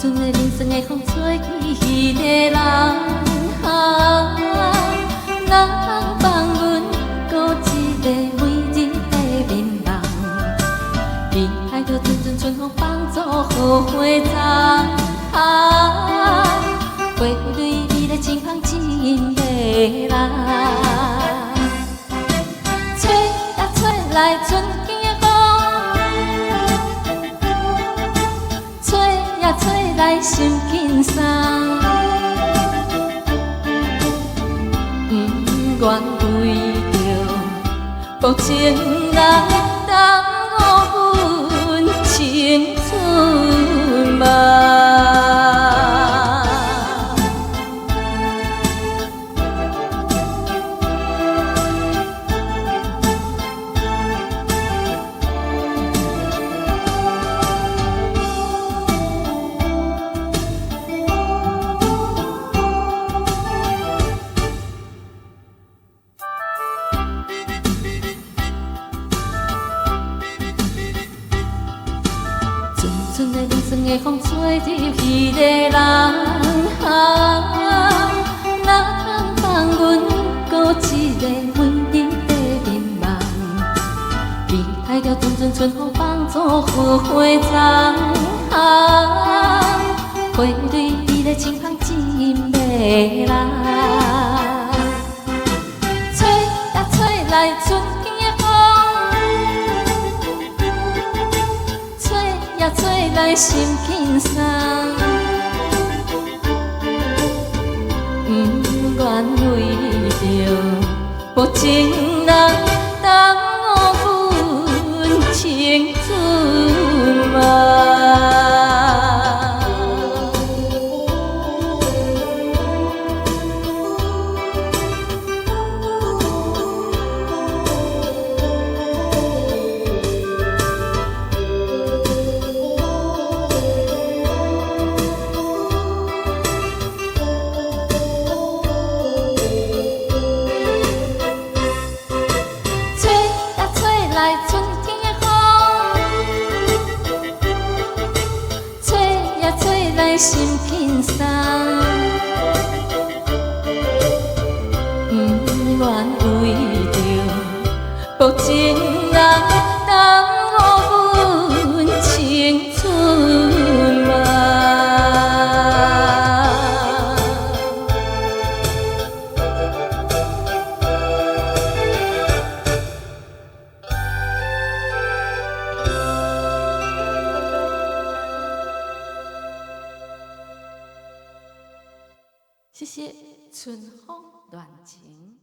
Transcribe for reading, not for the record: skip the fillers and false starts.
阵的人生的风吹去彼个人，人放阮孤一个每日在眠梦，期待着阵阵春风帮助好花丛，花蕊美丽情芳真迷人，吹呀吹来春天的风，吹呀吹来心轻松，不愿为着无情人耽误阮青春梦。阵的人生的风吹入彼个人，哪通放阮孤一个每日在眠梦，期待着阵阵春风帮助好花丛，花蕊美丽情芳真迷人，吹呀吹来春天的风，吹呀吹来心轻松，不愿为着无情人耽误阮青春梦。春天的风，吹呀吹来心轻松，不愿为着无情人耽误阮青春梦。谢谢春风暖情。